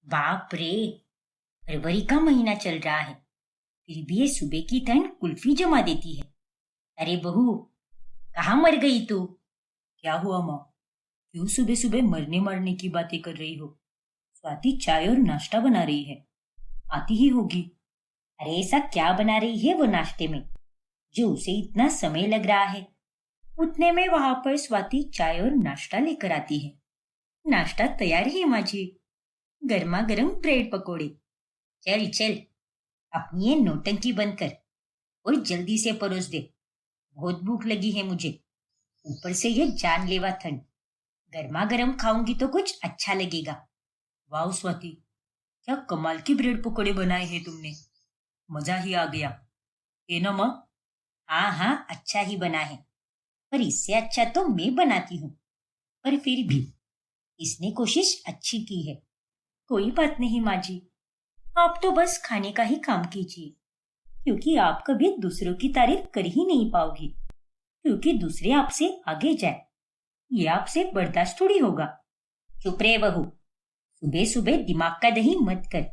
बाप रे, फरवरी का महीना चल रहा है, फिर भी ये सुबह की ठंड कुल्फी जमा देती है। अरे बहू, कहाँ मर गई तू? क्या हुआ माँ? क्यों सुबह सुबह मरने मारने की बातें कर रही हो? स्वाति चाय और नाश्ता बना रही है, आती ही होगी। अरे ऐसा क्या बना रही है वो नाश्ते में जो उसे इतना समय लग रहा है? उतने में वहां पर स्वाति चाय और नाश्ता लेकर आती है। नाश्ता तैयार है माँ जी, गर्मा गर्म ब्रेड पकोड़े। चल चल, अपनी ये नौटंकी बंद कर और जल्दी से परोस दे। बहुत भूख लगी है मुझे, ऊपर से ये जानलेवा ठंड। गर्मा गर्म खाऊंगी तो कुछ अच्छा लगेगा। वाह स्वाति, क्या कमाल की ब्रेड पकौड़े बनाए हैं तुमने। मजा ही आ गया। है ना माँ? हाँ हाँ, अच्छा ही बना है, पर इससे अच्छा तो मैं बनाती हूँ। पर फिर भी इसने कोशिश अच्छी की है। कोई बात नहीं माँ जी, आप तो बस खाने का ही काम कीजिए, क्योंकि आप कभी दूसरों की तारीफ कर ही नहीं पाओगी। क्योंकि दूसरे आपसे आगे जाए, ये आपसे बर्दाश्त थोड़ी होगा। चुप रे बहू, सुबह सुबह दिमाग का दही मत कर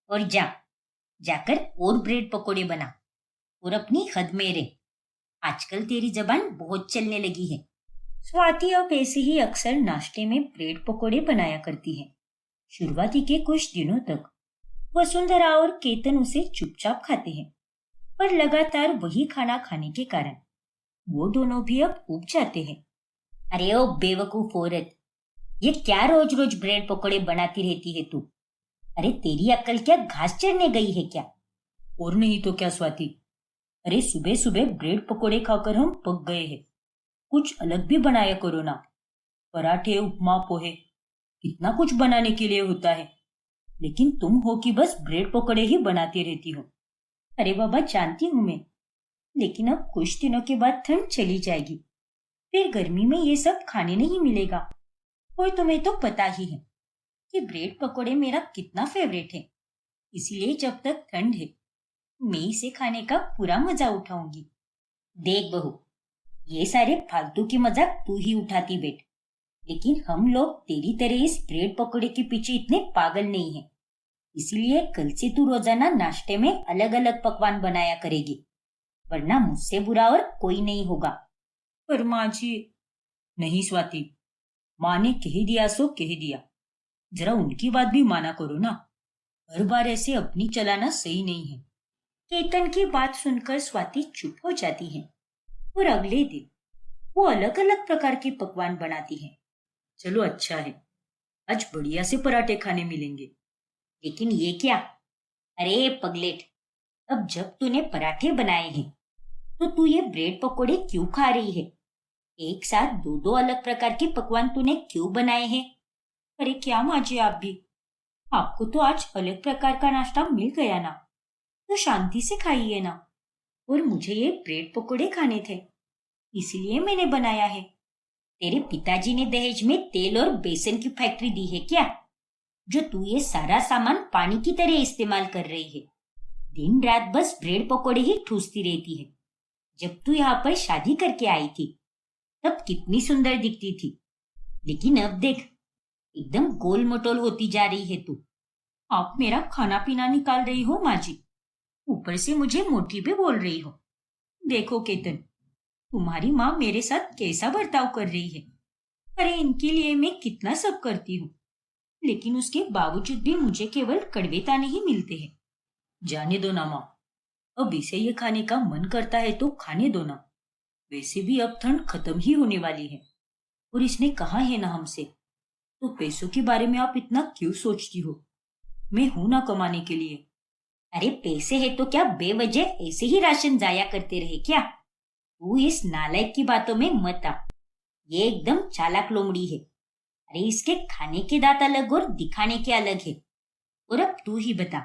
और जाकर और ब्रेड पकोड़े बना और अपनी हद में रह। आजकल तेरी जबान बहुत चलने लगी है। स्वाति अब ऐसे ही अक्सर नाश्ते में ब्रेड पकोड़े बनाया करती है। शुरुआती के कुछ दिनों तक वसुंधरा और केतन उसे चुपचाप खाते हैं, पर लगातार वही खाना खाने के कारण वो दोनों भी अब ऊब जाते हैं। अरे ओ बेवकूफ औरत, ये क्या रोज रोज ब्रेड पकोड़े बनाती रहती है तू? अरे तेरी अक्ल क्या घास चढ़ने गई है क्या? और नहीं तो क्या स्वाति, अरे सुबह सुबह ब्रेड पकोड़े खाकर हम पक गए हैं। कुछ अलग भी बनाया करो ना। पराठे, उपमा, पोहे, कितना कुछ बनाने के लिए होता है, लेकिन तुम हो कि बस ब्रेड पकोड़े ही बनाती रहती हो। अरे बाबा, जानती हूं मैं, लेकिन अब कुछ दिनों के बाद ठंड चली जाएगी, फिर गर्मी में ये सब खाने नहीं मिलेगा। और तुम्हें तो पता ही है कि ब्रेड पकोड़े मेरा कितना फेवरेट है। इसलिए जब तक ठंड है, मैं इसे खाने का पूरा मजा उठाऊंगी। देख बहू, ये सारे फालतू की मजाक तू ही उठाती बेट, लेकिन हम लोग तेरी तरह इस ब्रेड पकोड़े के पीछे इतने पागल नहीं हैं। इसलिए कल से तू रोजाना नाश्ते में अलग अलग पकवान बनाया करेगी, वरना मुझसे बुरा और कोई नहीं होगा। पर माँ जी। नहीं स्वाति, माँ ने कह दिया सो कह दिया। जरा उनकी बात भी माना करो ना। हर बार ऐसे अपनी चलाना सही नहीं है। केतन की बात सुनकर स्वाति चुप हो जाती है और अगले दिन वो अलग अलग प्रकार के पकवान बनाती है। चलो अच्छा है, आज बढ़िया से पराठे खाने मिलेंगे। लेकिन ये क्या? अरे पगलेट, अब जब तूने पराठे बनाए हैं तो तू ये ब्रेड पकोड़े क्यों खा रही है? एक साथ दो दो अलग प्रकार के पकवान तूने क्यों बनाए हैं? अरे क्या माँ जी, आप भी, आपको तो आज अलग प्रकार का नाश्ता मिल गया ना, तो शांति से खाइए ना। और मुझे ये ब्रेड पकोड़े खाने थे, इसलिए मैंने बनाया है। तेरे पिताजी ने दहेज में तेल और बेसन की फैक्ट्री दी है क्या, जो तू ये सारा सामान पानी की तरह इस्तेमाल कर रही है? दिन रात बस ब्रेड पकोड़े ही ठूसती रहती है। जब तू यहाँ पर शादी करके आई थी तब कितनी सुंदर दिखती थी, लेकिन अब देख, एकदम गोल मटोल होती जा रही है तू। आप मेरा खाना पीना निकाल रही हो माँ जी, ऊपर से मुझे मोटी भी बोल रही हो। देखो केतन, तुम्हारी माँ मेरे साथ कैसा बर्ताव कर रही है। अरे इनके लिए मैं कितना सब करती हूँ, लेकिन उसके बावजूद भी मुझे केवल कड़वे ताने ही मिलते हैं। जाने दो ना माँ, अब इसे ये खाने का मन करता है तो खाने दो ना। वैसे भी अब ठंड खत्म ही होने वाली है, और इसने कहा है ना हमसे। तो पैसों के बारे में आप इतना क्यों सोचती हो? मैं हूं ना कमाने के लिए। अरे पैसे है तो क्या बेवजह ऐसे ही राशन जाया करते रहे क्या? तू इस नालायक की बातों में मत आ। ये एकदम चालाक लोमड़ी है। अरे इसके खाने के दांत अलग और दिखाने के अलग है। और अब तू ही बता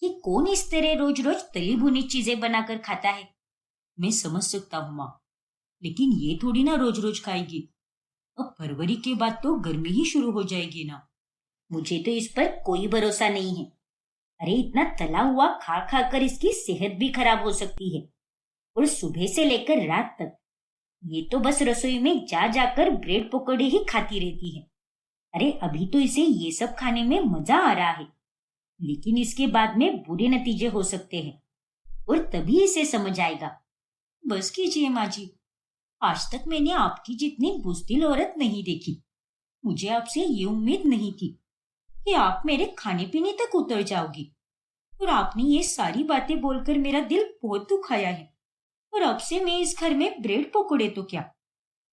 कि कौन इस तरह रोज रोज तली भुनी चीजें बनाकर खाता है? मैं समझ सकता हूँ माँ, लेकिन ये थोड़ी ना रोज रोज खाएगी। अब फरवरी के बाद तो गर्मी ही शुरू हो जाएगी ना। मुझे तो इस पर कोई भरोसा नहीं है। अरे इतना तला हुआ खा खा कर इसकी सेहत भी खराब हो सकती है, और सुबह से लेकर रात तक ये तो बस रसोई में जा जाकर ब्रेड पकौड़े ही खाती रहती है। अरे अभी तो इसे ये सब खाने में मजा आ रहा है, लेकिन इसके बाद में बुरे नतीजे हो सकते हैं और तभी इसे समझ आएगा। बस कीजिए माँ जी, आज तक मैंने आपकी जितनी बुज़दिल औरत नहीं देखी। मुझे आपसे ये उम्मीद नहीं थी कि आप मेरे खाने पीने तक उतर जाओगी, और आपने ये सारी बातें बोलकर मेरा दिल बहुत दुखाया है। और अब से मैं इस घर में ब्रेड पकोड़े तो क्या,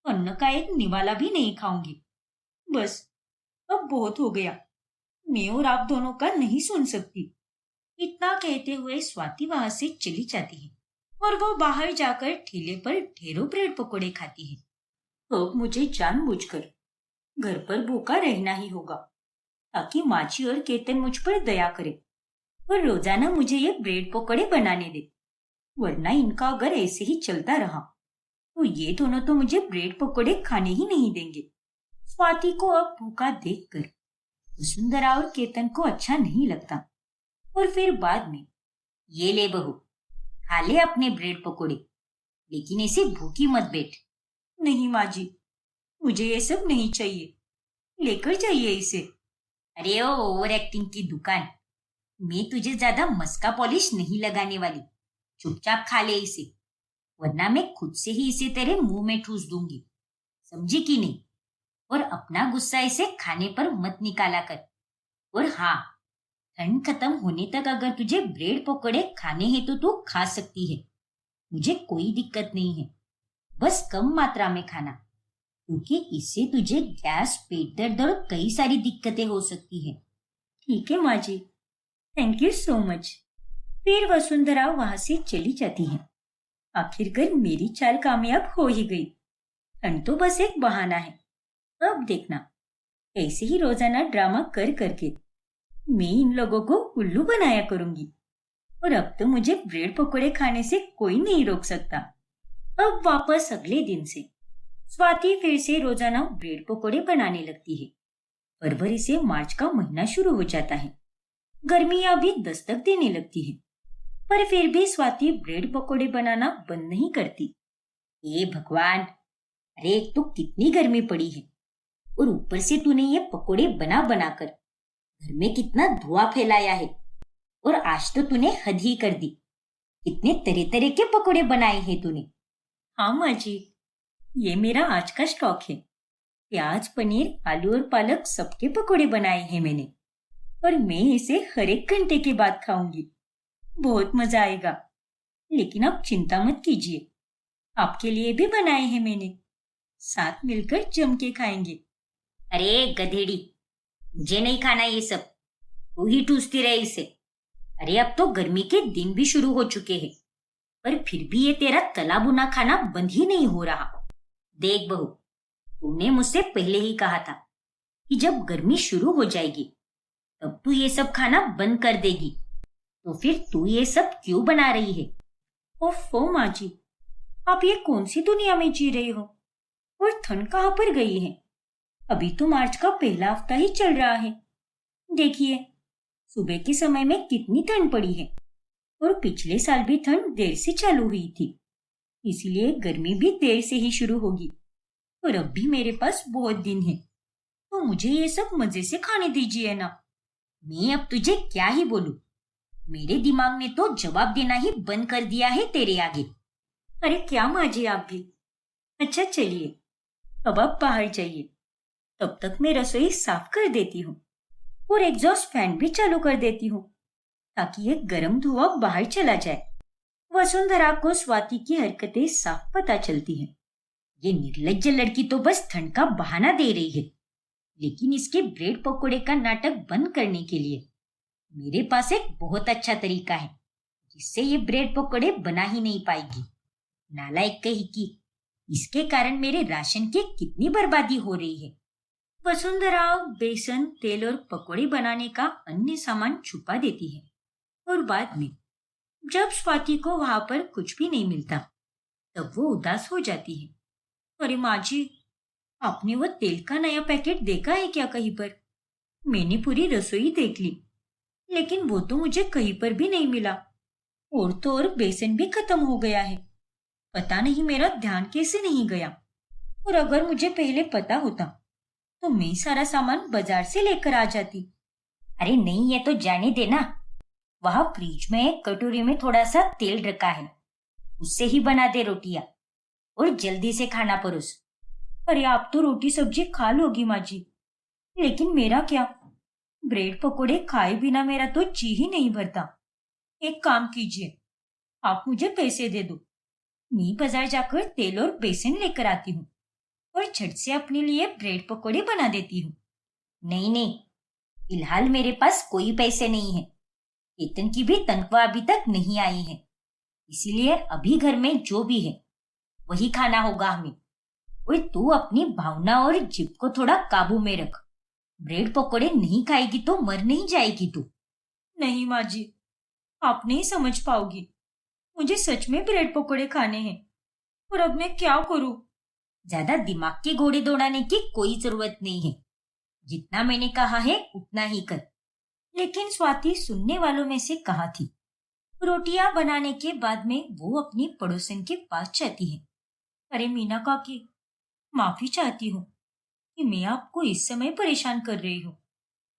अन्न का एक निवाला भी नहीं खाऊंगी। बस अब बहुत हो गया, मैं और आप दोनों का नहीं सुन सकती। इतना कहते हुए स्वाति वहां से चली जाती है और वो बाहर जाकर ठेले पर ढेरों ब्रेड पकोड़े खाती है। अब मुझे जानबूझकर घर पर भूखा रहना ही होगा, ताकि माची और केतन मुझ पर दया करे और रोजाना मुझे ये ब्रेड पकोड़े बनाने दे। वरना इनका अगर ऐसे ही चलता रहा तो ये दोनों तो मुझे ब्रेड पकोड़े खाने ही नहीं देंगे। स्वाति को अब भूखा देखकर वसुंधरा और केतन को अच्छा नहीं लगता, और फिर बाद में, ये ले बहू, खा ले अपने ब्रेड पकोड़े, लेकिन इसे भूखी मत बैठ। नहीं माँ जी, मुझे ये सब नहीं चाहिए, लेकर जाइए इसे। अरे ओ ओवर एक्टिंग की दुकान, मैं तुझे ज्यादा मस्का पॉलिश नहीं लगाने वाली। चुपचाप खा ले इसे, वरना मैं खुद से ही इसे तेरे मुंह में ठूस दूंगी, समझी कि नहीं? और अपना गुस्सा इसे खाने पर मत निकाला कर। और हाँ, ठंड खत्म होने तक अगर तुझे ब्रेड पकोड़े खाने हैं तो तू खा सकती है, मुझे कोई दिक्कत नहीं है। बस कम मात्रा में खाना, क्योंकि इससे तुझे गैस, पेट दर्द और कई सारी दिक्कतें हो सकती है। ठीक है माँ जी, थैंक यू सो मच। फिर वसुंधरा वहां से चली जाती है। आखिरकार मेरी चाल कामयाब हो ही गई। ठंड तो बस एक बहाना है। अब देखना, ऐसे ही रोजाना ड्रामा कर करके मैं इन लोगों को उल्लू बनाया करूंगी, और अब तो मुझे ब्रेड पकोड़े खाने से कोई नहीं रोक सकता। अब वापस अगले दिन से स्वाति फिर से रोजाना ब्रेड पकोड़े बनाने लगती है। फरवरी से मार्च का महीना शुरू हो जाता है। गर्मियां भी दस्तक देने लगती है, पर फिर भी स्वाति ब्रेड पकोड़े बनाना बंद नहीं करती। हे भगवान, अरे एक तो कितनी गर्मी पड़ी है, और ऊपर से तूने ये पकोड़े बना बनाकर घर में कितना धुआं फैलाया है। और आज तो तूने हद ही कर दी। कितने तरह तरह के पकोड़े बनाए हैं तूने। हाँ माँ जी, ये मेरा आज का स्टॉक है। प्याज, पनीर, आलू और पालक सबके पकोड़े बनाए हैं मैंने, और मैं इसे हर एक घंटे के बाद खाऊंगी। बहुत मजा आएगा। लेकिन आप चिंता मत कीजिए, आपके लिए भी बनाए हैं मैंने। साथ मिलकर जम के खाएंगे। अरे गधेड़ी, मुझे नहीं खाना ये सब, तू ही ठूसती रहे इसे। अरे अब तो गर्मी के दिन भी शुरू हो चुके हैं, पर फिर भी ये तेरा तला भुना खाना बंद ही नहीं हो रहा। देख बहू, तूने मुझसे पहले ही कहा था कि जब गर्मी शुरू हो जाएगी तब तू ये सब खाना बंद कर देगी, तो फिर तू ये सब क्यों बना रही है? ओफो माँ जी, आप ये कौन सी दुनिया में जी रही हो? और ठंड कहाँ पर गई है? अभी तो मार्च का पहला हफ्ता ही चल रहा है। देखिए, सुबह के समय में कितनी ठंड पड़ी है, और पिछले साल भी ठंड देर से चालू हुई थी, इसीलिए गर्मी भी देर से ही शुरू होगी। और अब भी मेरे पास बहुत दिन है, तो मुझे ये सब मजे से खाने दीजिए ना। मैं अब तुझे क्या ही बोलूं, मेरे दिमाग ने तो जवाब देना ही बंद कर दिया है तेरे आगे। अरे क्या माँ जी, आप भी। अच्छा चलिए, अब आप बाहर जाइए, तब तक मैं रसोई साफ कर देती हूँ और एग्जॉस्ट फैन भी चालू कर देती हूँ, ताकि ये गर्म धुआं बाहर चला जाए। वसुंधरा को स्वाति की हरकतें साफ पता चलती हैं। ये निर्लज्ज लड़की तो बस ठंड का बहाना दे रही है, लेकिन इसके ब्रेड पकोड़े का नाटक बंद करने के लिए मेरे पास एक बहुत अच्छा तरीका है, जिससे ये ब्रेड पकोड़े बना ही नहीं पाएगी। नालायक कही की, इसके कारण मेरे राशन की कितनी बर्बादी हो रही है। वसुंधरा बेसन, तेल और पकोड़े बनाने का अन्य सामान छुपा देती है, और बाद में जब स्वाति को वहां पर कुछ भी नहीं मिलता तब वो उदास हो जाती है। अरे माँ जी, आपने वो तेल का नया पैकेट देखा है क्या कहीं पर? मैंने पूरी रसोई देख ली, लेकिन वो तो मुझे कहीं पर भी नहीं मिला। और तो और बेसन भी खत्म हो गया है। पता नहीं मेरा ध्यान कैसे नहीं गया। और अगर मुझे पहले पता होता तो मैं सारा सामान बाजार से लेकर आ जाती। अरे नहीं, ये तो जाने देना। वहां फ्रिज में एक कटोरी में थोड़ा सा तेल रखा है, उससे ही बना दे रोटियां और जल्दी से खाना परोस। अरे आप तो रोटी सब्जी खा लोगी माँ जी, लेकिन मेरा क्या? ब्रेड पकोड़े खाए बिना मेरा तो जी ही नहीं भरता। एक काम कीजिए, आप मुझे पैसे दे दो, मैं बाजार जाकर तेल और बेसन लेकर आती हूँ और झट से अपने लिए ब्रेड पकोड़े बना देती हूँ। नहीं नहीं, फिलहाल मेरे पास कोई पैसे नहीं है। वेतन की भी तनख्वाह अभी तक नहीं आई है, इसीलिए अभी घर में जो भी है वही खाना होगा हमें। और तू अपनी भावना और जिद को थोड़ा काबू में रख। ब्रेड पकोड़े नहीं खाएगी तो मर नहीं जाएगी तू। नहीं माँ जी, आप नहीं समझ पाओगी। मुझे सच में ब्रेड पकोड़े खाने हैं, और अब मैं क्या करूँ? ज्यादा दिमाग के घोड़े दौड़ाने की कोई जरूरत नहीं है। जितना मैंने कहा है उतना ही कर। लेकिन स्वाति सुनने वालों में से कहाँ थी। रोटियां बनाने के बाद में वो अपनी पड़ोसन के पास जाती है। अरे मीना काकी, माफी चाहती हूँ कि मैं आपको इस समय परेशान कर रही हूँ,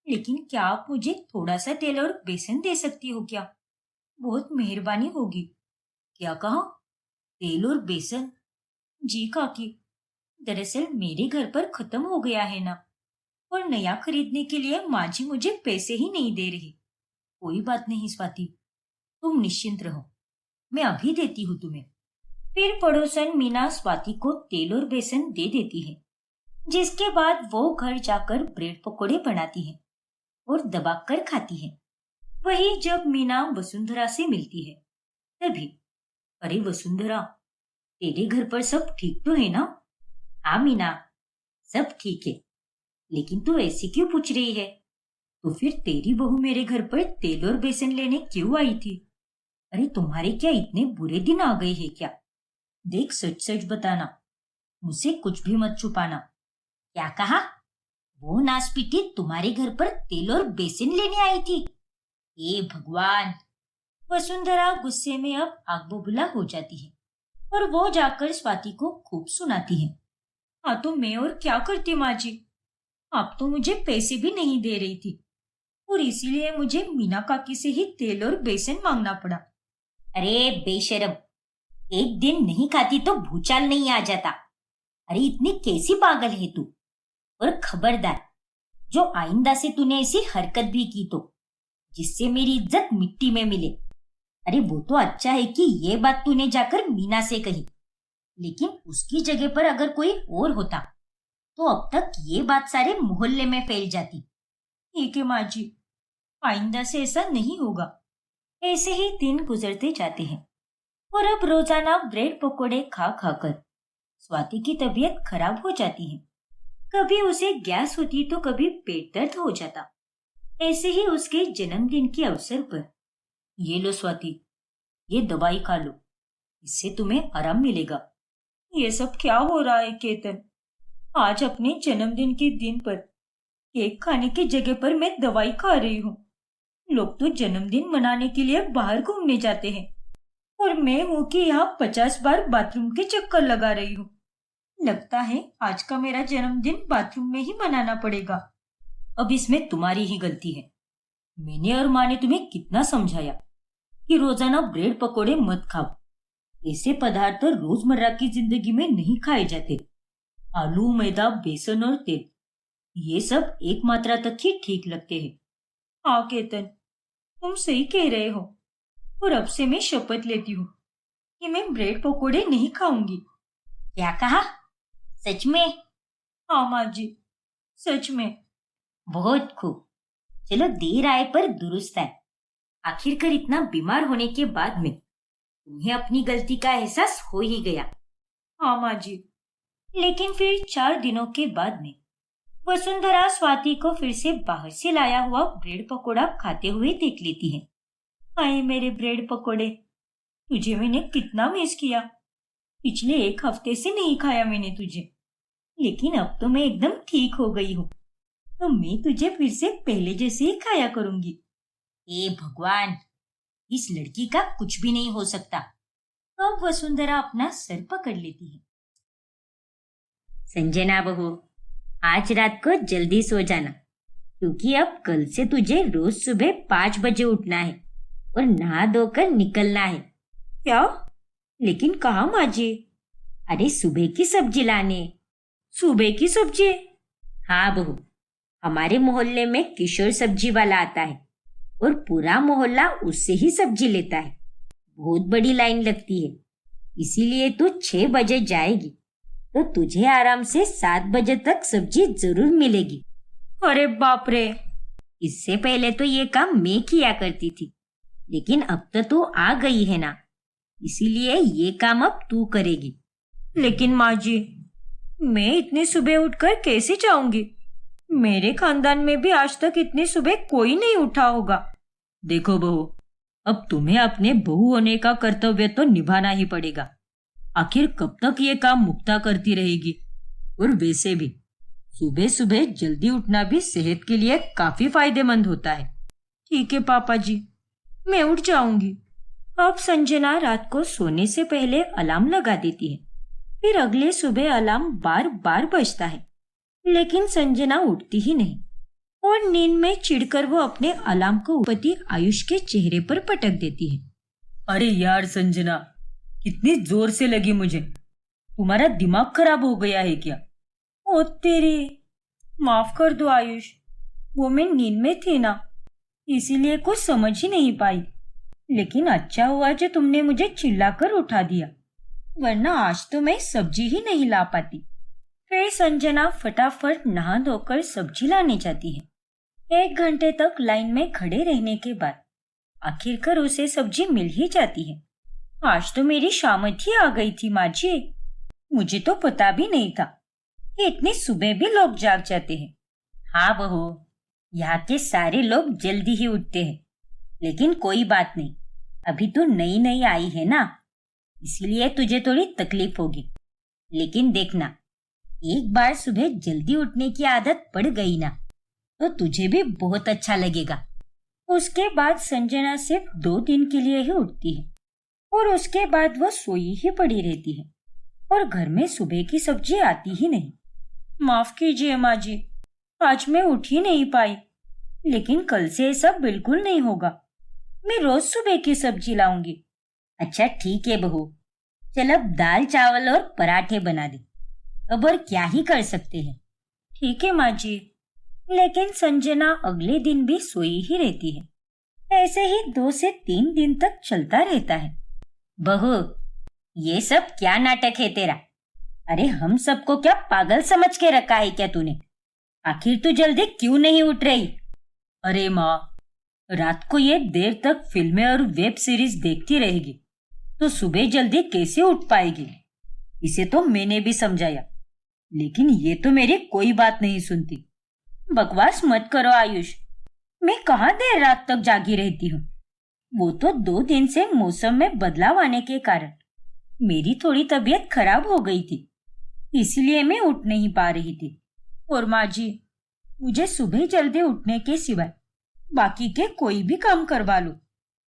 लेकिन क्या आप मुझे थोड़ा सा तेल और बेसन दे सकती हो क्या? बहुत मेहरबानी होगी। क्या कहा? तेल और बेसन? जी काकी, दरअसल मेरे घर पर खत्म हो गया है ना, और नया खरीदने के लिए माँ जी मुझे पैसे ही नहीं दे रही। कोई बात नहीं स्वाति, तुम निश्चिंत रहो, मैं अभी देती हूँ तुम्हें। फिर पड़ोसन मीना स्वाति को तेल और बेसन दे देती है, जिसके बाद वो घर जाकर ब्रेड पकोड़े बनाती है और दबाकर खाती है। वही जब मीना वसुंधरा से मिलती है तभी, अरे वसुंधरा, तेरे घर पर सब ठीक तो है ना? हाँ मीना, सब ठीक है, लेकिन तू ऐसे क्यों पूछ रही है? तो फिर तेरी बहू मेरे घर पर तेल और बेसन लेने क्यों आई थी? अरे तुम्हारे क्या इतने बुरे दिन आ गए हैं क्या? देख, सच सच बताना, मुझसे कुछ भी मत छुपाना। क्या कहा? वो नासपीटी तुम्हारे घर पर तेल और बेसन लेने आई थी? हे भगवान! वसुंधरा गुस्से में अब आग बबूला हो जाती है और वो जाकर स्वाति को खूब सुनाती है। हाँ तो मैं और क्या करती माँ जी, आप तो मुझे पैसे भी नहीं दे रही थी, और इसीलिए मुझे मीना काकी से ही तेल और बेसन मांगना पड़ा। अरे बेशरम, एक दिन नहीं खाती तो भूचाल नहीं आ जाता। अरे इतनी कैसी पागल है तू? और खबरदार, जो आइंदा से तूने ऐसी हरकत भी की तो जिससे मेरी इज्जत मिट्टी में मिले। अरे वो तो अच्छा है कि ये बात तूने जाकर मीना से कही, लेकिन उसकी जगह पर अगर कोई और होता तो अब तक ये बात सारे मोहल्ले में फैल जाती। ठीक है माँ जी, आइंदा से ऐसा नहीं होगा। ऐसे ही दिन गुजरते जाते हैं और अब रोजाना ब्रेड पकोड़े खा खाकर स्वाति की तबीयत खराब हो जाती है। कभी उसे गैस होती तो कभी पेट दर्द हो जाता। ऐसे ही उसके जन्मदिन के अवसर पर, ये लो स्वाति, ये दवाई खा लो, इससे तुम्हें आराम मिलेगा। ये सब क्या हो रहा है केतन? आज अपने जन्मदिन के दिन पर केक खाने की जगह पर मैं दवाई खा रही हूँ। लोग तो जन्मदिन मनाने के लिए बाहर घूमने जाते हैं, और मैं हूँ कि यहाँ 50 बार बाथरूम के चक्कर लगा रही हूँ। लगता है आज का मेरा जन्मदिन बाथरूम में ही मनाना पड़ेगा। अब इसमें तुम्हारी ही गलती है। मैंने और माँ ने तुम्हें कितना समझाया कि रोजाना ब्रेड पकोड़े मत खाओ। ऐसे पदार्थ रोजमर्रा की जिंदगी में नहीं खाए जाते। आलू, मैदा, बेसन और तेल, ये सब एक मात्रा तक ही ठीक लगते हैं। हाँ केतन, तुम सही कह रहे हो, और अब से मैं शपथ लेती हूँ कि मैं ब्रेड पकोड़े नहीं खाऊंगी। क्या कहा? सच में? हाँ माँ जी, सच में। बहुत खूब। चलो, देर आए पर दुरुस्त आए। आखिरकार इतना बीमार होने के बाद में तुम्हें अपनी गलती का एहसास हो ही गया। हाँ माँ जी। लेकिन फिर 4 दिनों के बाद में वसुंधरा स्वाति को फिर से बाहर से लाया हुआ ब्रेड पकोड़ा खाते हुए देख लेती है। हाय मेरे ब्रेड पकोड़े, तुझे मैंने कितना मिस किया। पिछले 1 हफ्ते से नहीं खाया मैंने तुझे, लेकिन अब तो मैं एकदम ठीक हो गई हूँ, तो मैं तुझे फिर से पहले जैसे ही खाया करूंगी। हे भगवान, इस लड़की का कुछ भी नहीं हो सकता। तो अब वसुंधरा अपना सर पकड़ लेती है। संजना बहू, आज रात को जल्दी सो जाना, क्योंकि अब कल से तुझे रोज सुबह 5 बजे उठना है और नहा धोकर निकलना है। क्या? लेकिन कहाँ माँ जी? अरे सुबह की सब्जी लाने। सुबह की सब्जी? हाँ बहू, हमारे मोहल्ले में किशोर सब्जी वाला आता है और पूरा मोहल्ला उससे ही सब्जी लेता है। बहुत बड़ी लाइन लगती है, इसीलिए तू 6 बजे जाएगी तो तुझे आराम से 7 बजे तक सब्जी जरूर मिलेगी। अरे बाप रे! इससे पहले तो ये काम मैं किया करती थी, लेकिन अब तो तू आ गई है ना, इसीलिए ये काम अब तू करेगी। लेकिन माँ जी, मैं इतनी सुबह उठकर कैसे जाऊंगी? मेरे खानदान में भी आज तक इतनी सुबह कोई नहीं उठा होगा। देखो बहू, अब तुम्हें अपने बहू होने का कर्तव्य तो निभाना ही पड़ेगा। आखिर कब तक ये काम मुक्ता करती रहेगी? और वैसे भी सुबह सुबह जल्दी उठना भी सेहत के लिए काफी फायदेमंद होता है। ठीक है पापा जी, मैं उठ जाऊंगी। अब संजना रात को सोने से पहले अलार्म लगा देती है। फिर अगले सुबह अलार्म बार बार बजता है, लेकिन संजना उठती ही नहीं और नींद में चिढ़कर वो अपने अलार्म को पति आयुष के चेहरे पर पटक देती है। अरे यार संजना, कितनी जोर से लगी मुझे। तुम्हारा दिमाग खराब हो गया है क्या? ओ तेरी, माफ कर दो आयुष, वो मैं नींद में थी ना, इसीलिए कुछ समझ ही नहीं पाई। लेकिन अच्छा हुआ जो तुमने मुझे चिल्लाकर उठा दिया, वरना आज तो मैं सब्जी ही नहीं ला पाती। फिर संजना फटाफट नहा धोकर सब्जी लाने जाती है। 1 घंटे तक लाइन में खड़े रहने के बाद आखिरकार उसे सब्जी मिल ही जाती है। आज तो मेरी शामत ही आ गई थी माँ जी, मुझे तो पता भी नहीं था कि इतनी सुबह भी लोग जाग जाते हैं। हाँ बहू, यहाँ के सारे लोग जल्दी ही उठते हैं, लेकिन कोई बात नहीं, अभी तू नई नई आई है ना, इसीलिए तुझे थोड़ी तकलीफ होगी। लेकिन देखना, एक बार सुबह जल्दी उठने की आदत पड़ गई ना, तो तुझे भी बहुत अच्छा लगेगा। उसके बाद संजना सिर्फ 2 दिन के लिए ही उठती है और उसके बाद वह सोई ही पड़ी रहती है और घर में सुबह की सब्जी आती ही नहीं। माफ कीजिए माँ जी, आज मैं उठ ही नहीं पाई, लेकिन कल से ऐसा बिल्कुल नहीं होगा। मैं रोज सुबह की सब्जी लाऊंगी। अच्छा ठीक है बहू, चल अब दाल चावल और पराठे बना दे, अब और क्या ही कर सकते हैं। ठीक है माँ जी। लेकिन संजना अगले दिन भी सोई ही रहती है। ऐसे ही 2 से 3 दिन तक चलता रहता है। बहू, ये सब क्या नाटक है तेरा? अरे हम सबको क्या पागल समझ के रखा है क्या तूने? आखिर तू जल्दी क्यों नहीं उठ रही? अरे माँ, रात को ये देर तक फिल्में और वेब सीरीज देखती रहेगी तो सुबह जल्दी कैसे उठ पाएगी? इसे तो मैंने भी समझाया, लेकिन ये तो मेरी कोई बात नहीं सुनती। बकवास मत करो आयुष, मैं कहाँ देर रात तक जागी रहती हूँ। वो तो 2 दिन से मौसम में बदलाव आने के कारण मेरी थोड़ी तबीयत खराब हो गई थी, इसलिए मैं उठ नहीं पा रही थी। और माँ जी, मुझे सुबह जल्दी उठने के सिवाय बाकी के कोई भी काम करवा लो,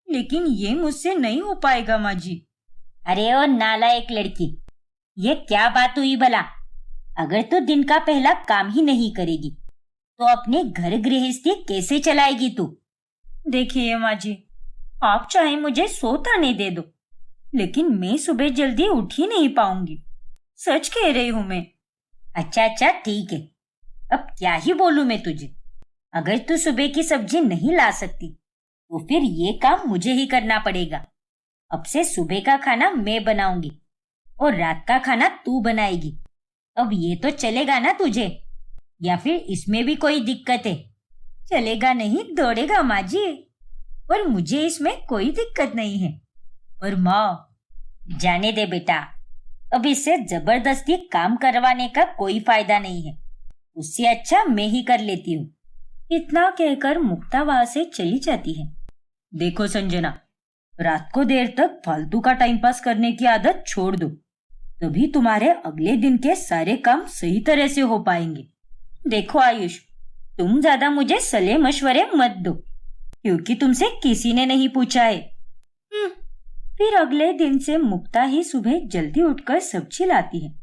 लेकिन ये मुझसे नहीं हो पाएगा माँ जी। अरे ओ नालायक लड़की, ये क्या बात हुई भला? अगर तू दिन का पहला काम ही नहीं करेगी तो अपने घर गृहस्थी कैसे चलाएगी तू? देखिए माँ जी, आप चाहे मुझे सोताने दे दो, लेकिन मैं सुबह जल्दी उठ ही नहीं पाऊंगी। सच कह रही हूँ मैं। अच्छा ठीक है, अब क्या ही बोलूं मैं तुझे। अगर तू सुबह की सब्जी नहीं ला सकती तो फिर ये काम मुझे ही करना पड़ेगा। अब से सुबह का खाना मैं बनाऊंगी और रात का खाना तू बनाएगी। अब ये तो चलेगा ना तुझे, या फिर इसमें भी कोई दिक्कत है? चलेगा नहीं दौड़ेगा माँ जी, पर मुझे इसमें कोई दिक्कत नहीं है। पर माँ, जाने दे बेटा, अब इससे जबरदस्ती काम करवाने का कोई फायदा नहीं है, उससे अच्छा मैं ही कर लेती हूँ। इतना कहकर मुक्ता वहां से चली जाती है। देखो संजना, रात को देर तक फालतू का टाइम पास करने की आदत छोड़ दो, तभी तुम्हारे अगले दिन के सारे काम सही तरह से हो पाएंगे। देखो आयुष, तुम ज्यादा मुझे सलाह मशवरे मत दो, क्योंकि तुमसे किसी ने नहीं पूछा है। फिर अगले दिन से मुक्ता ही सुबह जल्दी उठकर सब्जी लाती है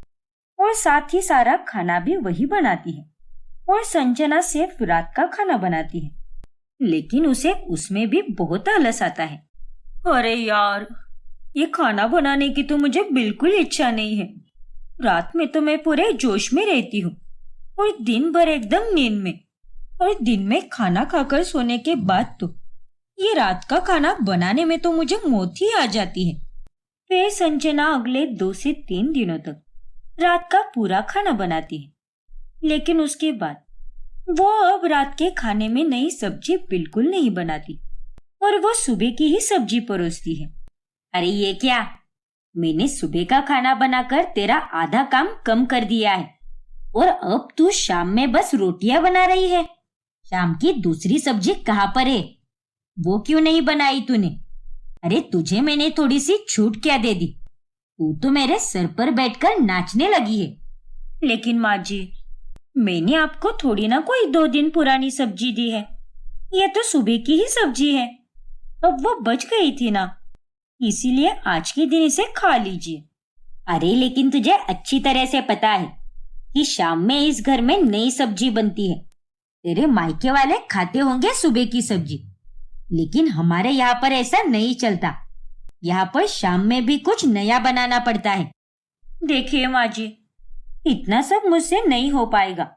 और साथ ही सारा खाना भी वही बनाती है। और संजना सिर्फ रात का खाना बनाती है, लेकिन उसे उसमें भी बहुत आलस आता है। अरे यार, ये खाना बनाने की तो मुझे बिल्कुल इच्छा नहीं है। रात में तो मैं पूरे जोश में रहती हूँ और दिन भर एकदम नींद में, और दिन में खाना खाकर सोने के बाद तो ये रात का खाना बनाने में तो मुझे मौत ही आ जाती है। फिर संजना अगले 2 से 3 दिनों तक रात का पूरा खाना बनाती है, लेकिन उसके बाद वो अब रात के खाने में नई सब्जी बिल्कुल नहीं बनाती और वो सुबह की ही सब्जी परोसती है। अरे ये क्या, मैंने सुबह का खाना बनाकर तेरा आधा काम कम कर दिया है और अब तू शाम में बस रोटियां बना रही है। शाम की दूसरी सब्जी कहाँ पर है? वो क्यों नहीं बनाई तूने? अरे तुझे मैंने थोड़ी सी छूट क्या दे दी? तू तो मेरे सर पर बैठकर नाचने लगी है। लेकिन माँ जी, मैंने आपको थोड़ी ना कोई 2 दिन पुरानी सब्जी दी है। ये तो सुबह की ही सब्जी है। अब वो बच गई थी ना, इसीलिए आज के दिन इसे खा लीजिए। अरे लेकिन तुझे अच्छी तरह से पता है कि शाम में इस घर में नई सब्जी बनती है। तेरे मायके वाले खाते होंगे सुबह की सब्जी, लेकिन हमारे यहाँ पर ऐसा नहीं चलता। यहाँ पर शाम में भी कुछ नया बनाना पड़ता है। देखिए माँ जी, इतना सब मुझसे नहीं हो पाएगा।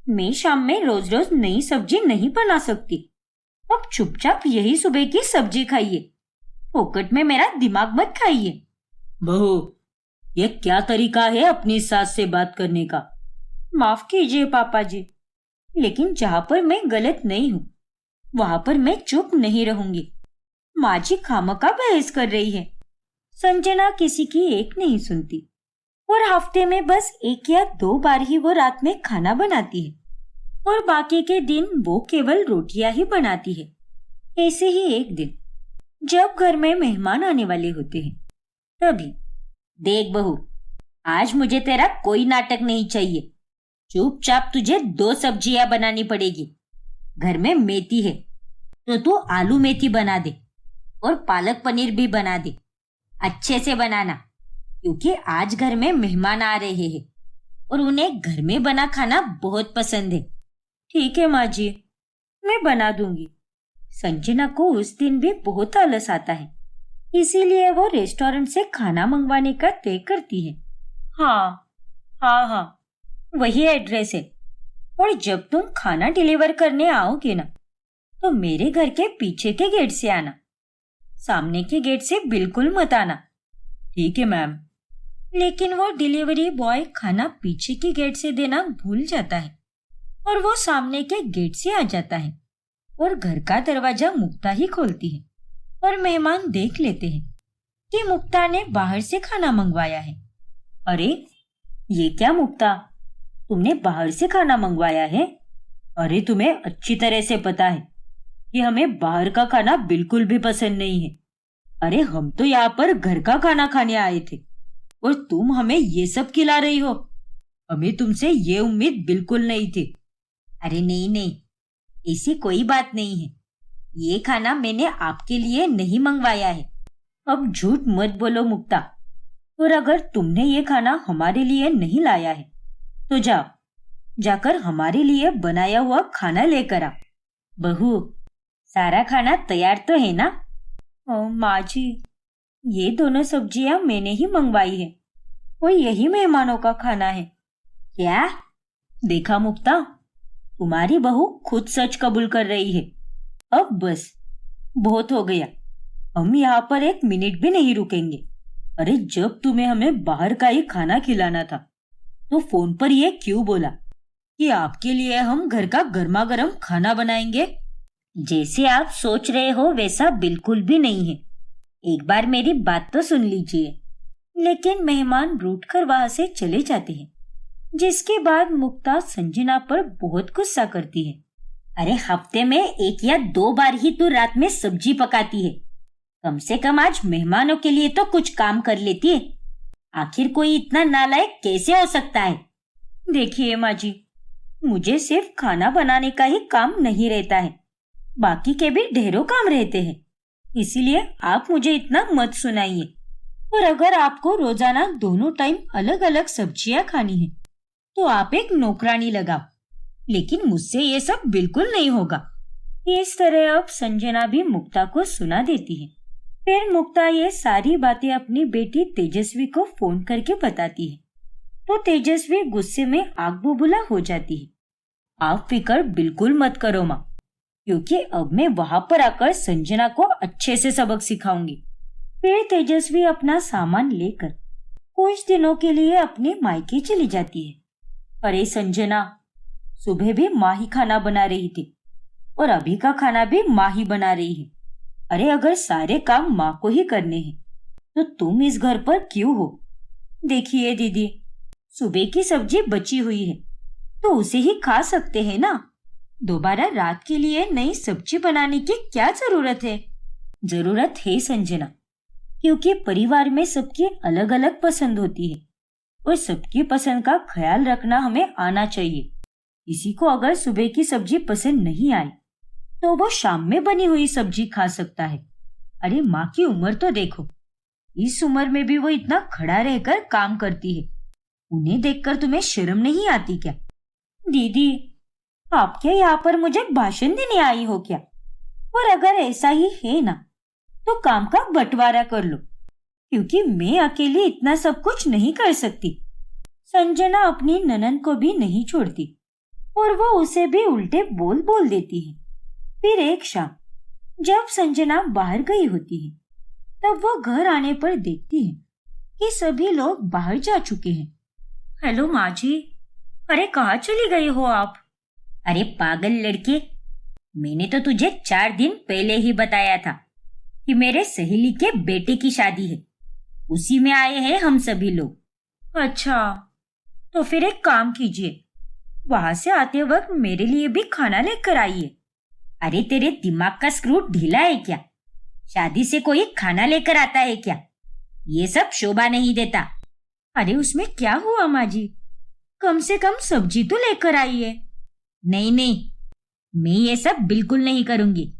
मैं शाम में रोज रोज नई सब्जी नहीं बना सकती। अब चुपचाप यही सुबह की सब्जी खाइए, फोकट में मेरा दिमाग मत खाइए। बहू, ये क्या तरीका है अपनी सास से बात करने का? माफ कीजिए पापा जी, लेकिन जहाँ पर मैं गलत नहीं हूँ वहां पर मैं चुप नहीं रहूंगी। माँ जी खामखा बहस कर रही है। संजना किसी की एक नहीं सुनती और हफ्ते में बस 1 या 2 बार ही वो रात में खाना बनाती है और बाकी के दिन वो केवल रोटियां ही बनाती है। ऐसे ही एक दिन जब घर में मेहमान आने वाले होते हैं तभी। देख बहू, आज मुझे तेरा कोई नाटक नहीं चाहिए। चुपचाप तुझे 2 सब्जियां बनानी पड़ेगी। घर में मेथी है तो तू आलू मेथी बना दे और पालक पनीर भी बना दे। अच्छे से बनाना, क्योंकि आज घर में मेहमान आ रहे हैं और उन्हें घर में बना खाना बहुत पसंद है। ठीक है माँ जी, मैं बना दूंगी। संजना को उस दिन भी बहुत आलस आता है, इसीलिए वो रेस्टोरेंट से खाना मंगवाने का तय करती है। हाँ, वही एड्रेस है। और जब तुम खाना डिलीवर करने आओगे ना, तो मेरे घर के पीछे के गेट से आना, सामने के गेट से बिल्कुल मत आना। ठीक है मैम। लेकिन वो डिलीवरी बॉय खाना पीछे के गेट से देना भूल जाता है और वो सामने के गेट से आ जाता है और घर का दरवाजा मुक्ता ही खोलती है और मेहमान देख लेते हैं कि मुक्ता ने बाहर से खाना मंगवाया है। अरे ये क्या मुक्ता, तुमने बाहर से खाना मंगवाया है? अरे तुम्हें अच्छी तरह से पता है कि हमें बाहर का खाना बिल्कुल भी पसंद नहीं है। अरे हम तो यहाँ पर घर का खाना खाने आए थे और तुम हमें ये सब खिला रही हो। हमें तुमसे ये उम्मीद बिल्कुल नहीं थी। अरे नहीं, ऐसी कोई बात नहीं है। ये खाना मैंने आपके लिए नहीं मंगवाया है। अब झूठ मत बोलो मुक्ता। और अगर तुमने ये खाना हमारे लिए नहीं लाया है तो जाकर हमारे लिए बनाया हुआ खाना लेकर आ। बहू, सारा खाना तैयार तो है ना? माँ जी, ये दोनों सब्जियां मैंने ही मंगवाई है और यही मेहमानों का खाना है। क्या? देखा मुक्ता, तुम्हारी बहू खुद सच कबूल कर रही है। अब बस बहुत हो गया, हम यहाँ पर 1 मिनट भी नहीं रुकेंगे। अरे जब तुम्हें हमें बाहर का ही खाना खिलाना था तो फोन पर ये क्यों बोला कि आपके लिए हम घर का गर्मा गर्म खाना बनाएंगे? जैसे आप सोच रहे हो वैसा बिल्कुल भी नहीं है। एक बार मेरी बात तो सुन लीजिए। लेकिन मेहमान रूठकर वहां से चले जाते हैं, जिसके बाद मुक्ता संजना पर बहुत गुस्सा करती है। अरे हफ्ते में 1 या 2 बार ही तू रात में सब्जी पकाती है। कम से कम आज मेहमानों के लिए तो कुछ काम कर लेती है। आखिर कोई इतना नालायक कैसे हो सकता है? देखिए माँ जी, मुझे सिर्फ खाना बनाने का ही काम नहीं रहता है, बाकी के भी ढेरों काम रहते हैं। इसीलिए आप मुझे इतना मत सुनाइए। और अगर आपको रोजाना दोनों टाइम अलग अलग सब्जियां खानी है तो आप एक नौकरानी लगाओ लेकिन मुझसे ये सब बिल्कुल नहीं होगा। इस तरह अब संजना भी मुक्ता को सुना देती है। फिर मुक्ता ये सारी बातें अपनी बेटी तेजस्वी को फोन करके बताती है, तो तेजस्वी गुस्से में आग बबूला हो जाती है। आप फिक्र बिल्कुल मत करो माँ, क्योंकि अब मैं वहां पर आकर संजना को अच्छे से सबक सिखाऊंगी। फिर तेजस्वी अपना सामान लेकर कुछ दिनों के लिए अपने मायके चली जाती है। अरे संजना, सुबह भी माँ ही खाना बना रही थी और अभी का खाना भी माँ ही बना रही है। अरे अगर सारे काम माँ को ही करने हैं तो तुम इस घर पर क्यों हो? देखिए दीदी, सुबह की सब्जी बची हुई है तो उसे ही खा सकते हैं ना। दोबारा रात के लिए नई सब्जी बनाने की क्या जरूरत है? जरूरत है संजना, क्योंकि परिवार में सबकी अलग अलग पसंद होती है और सबकी पसंद का ख्याल रखना हमें आना चाहिए। किसी को अगर सुबह की सब्जी पसंद नहीं आई तो वो शाम में बनी हुई सब्जी खा सकता है। अरे माँ की उम्र तो देखो, इस उम्र में भी वो इतना खड़ा रहकर काम करती है। उन्हें देखकर तुम्हें शर्म नहीं आती क्या? दीदी, आप क्या यहाँ पर मुझे भाषण देने आई हो क्या? और अगर ऐसा ही है ना तो काम का बंटवारा कर लो, क्योंकि मैं अकेली इतना सब कुछ नहीं कर सकती। संजना अपनी ननद को भी नहीं छोड़ती और वो उसे भी उल्टे बोल बोल देती है। फिर एक शाम जब संजना बाहर गई होती है तब वो घर आने पर देखती है कि सभी लोग बाहर जा चुके हैं। हेलो माँ जी, अरे कहाँ चली गई हो आप? अरे पागल लड़के, मैंने तो तुझे 4 दिन पहले ही बताया था कि मेरे सहेली के बेटे की शादी है, उसी में आए हैं हम सभी लोग। अच्छा, तो फिर एक काम कीजिए, वहां से आते वक्त मेरे लिए भी खाना लेकर आइए। अरे तेरे दिमाग का स्क्रू ढीला है क्या? शादी से कोई खाना लेकर आता है क्या? ये सब शोभा नहीं देता। अरे उसमें क्या हुआ माँ जी, कम से कम सब्जी तो लेकर आइए। नहीं नहीं, मैं ये सब बिल्कुल नहीं करूंगी।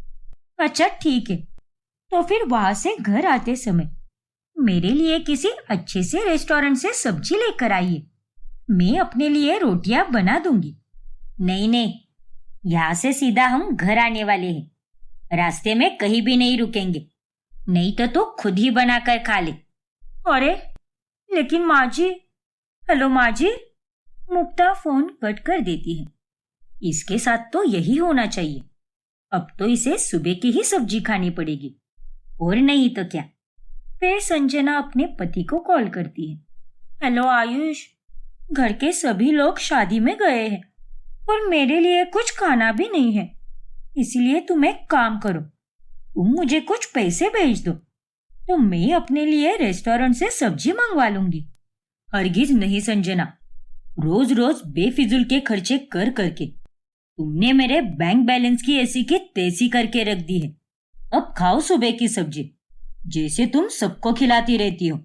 अच्छा ठीक है, तो फिर वहां से घर आते समय मेरे लिए किसी अच्छे से रेस्टोरेंट से सब्जी लेकर आइए। मैं अपने लिए रोटियां बना दूंगी। नहीं नहीं, यहाँ से सीधा हम घर आने वाले हैं, रास्ते में कहीं भी नहीं रुकेंगे, नहीं तो तू खुद ही बनाकर खा ले। अरे लेकिन माँ जी। हेलो माँ जी। मुक्ता फोन कट कर देती है। इसके साथ तो यही होना चाहिए, अब तो इसे सुबह की ही सब्जी खानी पड़ेगी, और नहीं तो क्या। फिर संजना अपने पति को कॉल करती है। हेलो आयुष, घर के सभी लोग शादी में गए हैं और मेरे लिए कुछ खाना भी नहीं है, इसलिए तुम एक काम करो, तुम मुझे कुछ पैसे भेज दो तो मैं अपने लिए रेस्टोरेंट से सब्जी मंगवा लूंगी। हरगिज नहीं संजना, रोज रोज बेफिजूल के खर्चे कर करके तुमने मेरे बैंक बैलेंस की ऐसी की तैसी करके रख दी है। अब खाओ सुबह की सब्जी, जैसे तुम सबको खिलाती रहती हो।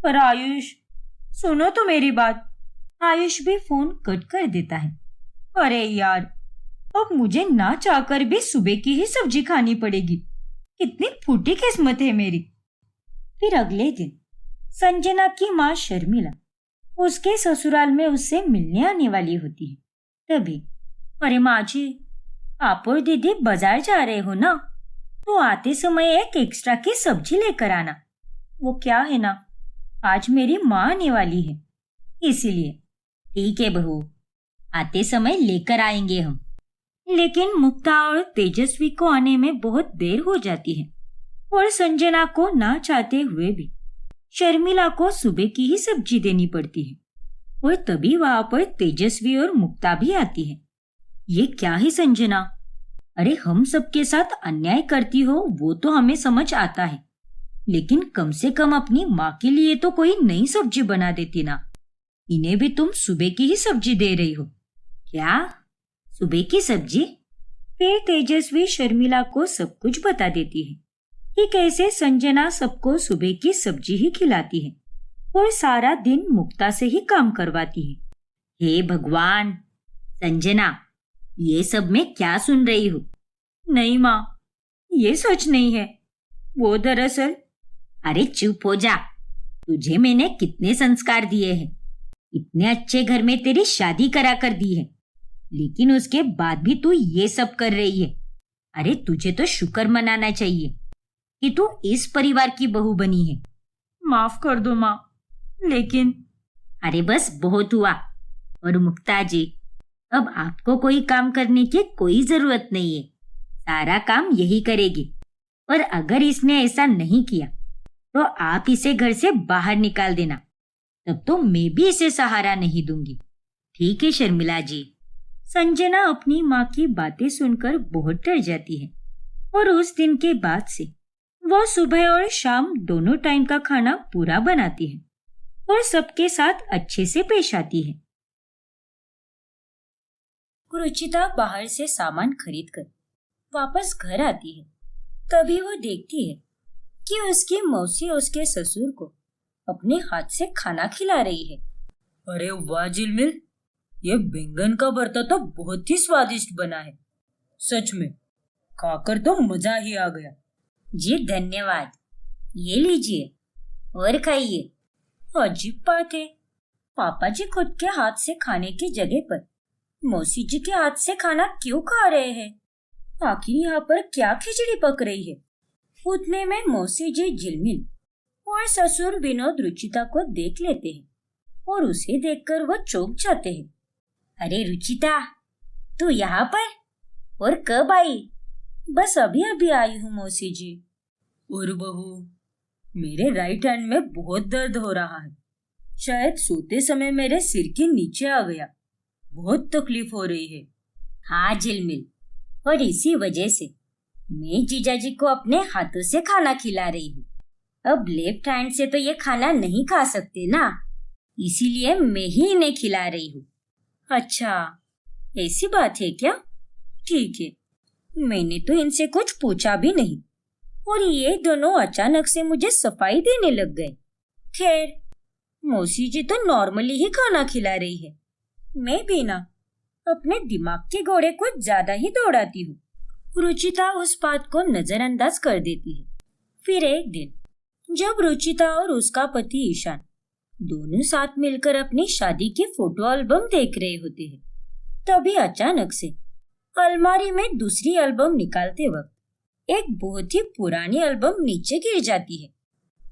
पर आयुष, सुनो तो मेरी बात। आयुष भी फोन कट कर देता है। अरे यार, अब मुझे ना चाहकर भी सुबह की ही सब्जी खानी पड़ेगी, कितनी फूटी किस्मत है मेरी। फिर अगले दिन संजना की माँ शर्मिला उसके ससुराल में उससे मिलने आने वाली होती है। तभी, अरे माँ जी, आप और दीदी बाजार जा रहे हो ना, तो आते समय एक एक्स्ट्रा की सब्जी लेकर आना। वो क्या है ना, आज मेरी माँ आने वाली है, इसीलिए। ठीक है बहू, आते समय लेकर आएंगे हम। लेकिन मुक्ता और तेजस्वी को आने में बहुत देर हो जाती है और संजना को ना चाहते हुए भी शर्मिला को सुबह की ही सब्जी देनी पड़ती है। और तभी वहां पर तेजस्वी और मुक्ता भी आती है। ये क्या है संजना, अरे हम सबके साथ अन्याय करती हो वो तो हमें समझ आता है, लेकिन कम से कम अपनी माँ के लिए तो कोई नई सब्जी बना देती ना। इन्हें भी तुम सुबह की ही सब्जी दे रही हो क्या? सुबह की सब्जी? फिर तेजस्वी शर्मिला को सब कुछ बता देती है कि कैसे संजना सबको सुबह की सब्जी ही खिलाती है और सारा दिन मुक्ता से ही काम करवाती है। हे भगवान, संजना, ये सब मैं क्या सुन रही हूँ? नहीं माँ, ये सच नहीं है। वो दरअसल। अरे चुप हो जा, तुझे मैंने कितने संस्कार दिए हैं, इतने अच्छे घर में तेरी शादी करा कर दी है, लेकिन उसके बाद भी तू ये सब कर रही है। अरे तुझे तो शुक्र मनाना चाहिए कि तू इस परिवार की बहू बनी है। माफ कर दो माँ, लेकिन अरे बस बहुत हुआ। और मुक्ता जी, अब आपको कोई काम करने की कोई जरूरत नहीं है। सारा काम यही करेगी। और अगर इसने ऐसा नहीं किया तो आप इसे घर से बाहर निकाल देना। तब तो मैं भी इसे सहारा नहीं दूंगी। ठीक है शर्मिला जी। संजना अपनी माँ की बातें सुनकर बहुत डर जाती है और उस दिन के बाद से वो सुबह और शाम दोनों टाइम का खाना पूरा बनाती है और सबके साथ अच्छे से पेश आती है। रुचिता बाहर से सामान खरीदकर वापस घर आती है। तभी वो देखती है कि उसकी मौसी उसके ससुर को अपने हाथ से खाना खिला रही है। अरे वाह झिलमिल, ये बैंगन का भरता तो बहुत ही स्वादिष्ट बना है। सच में खाकर तो मजा ही आ गया। जी धन्यवाद। ये लीजिए और खाइए। अजीब बात है, पापा जी खुद के हाथ से खाने की जगह पर मौसी जी के हाथ से खाना क्यों खा रहे हैं? आखिर यहाँ पर क्या खिचड़ी पक रही है? उतने में मौसी जी झिलमिल और ससुर विनोद रुचिता को देख लेते हैं और उसे देखकर वो चौंक जाते हैं। अरे रुचिता, तू यहाँ पर? और कब आई? बस अभी अभी आई हूँ मौसी जी। और बहू, मेरे राइट हैंड में बहुत दर्द हो रहा है। शायद सोते समय मेरे सिर के नीचे आ गया। बहुत तकलीफ हो रही है। हाँ झिलमिल, और इसी वजह से मैं जीजाजी को अपने हाथों से खाना खिला रही हूँ। अब लेफ्ट हैंड से तो ये खाना नहीं खा सकते ना, इसीलिए मैं ही इन्हें खिला रही हूँ। अच्छा, ऐसी बात है क्या? ठीक है। मैंने तो इनसे कुछ पूछा भी नहीं और ये दोनों अचानक से मुझे सफाई देने लग गए। खैर, मौसी जी तो नॉर्मली ही खाना खिला रही है। मैं भी ना अपने दिमाग के घोड़े को ज्यादा ही दौड़ाती हूँ। रुचिता उस बात को नजरअंदाज कर देती है। फिर एक दिन जब रुचिता और उसका पति ईशान दोनों साथ मिलकर अपनी शादी की फोटो एल्बम देख रहे होते हैं, तभी अचानक से अलमारी में दूसरी एल्बम निकालते वक्त एक बहुत ही पुरानी एल्बम नीचे गिर जाती है।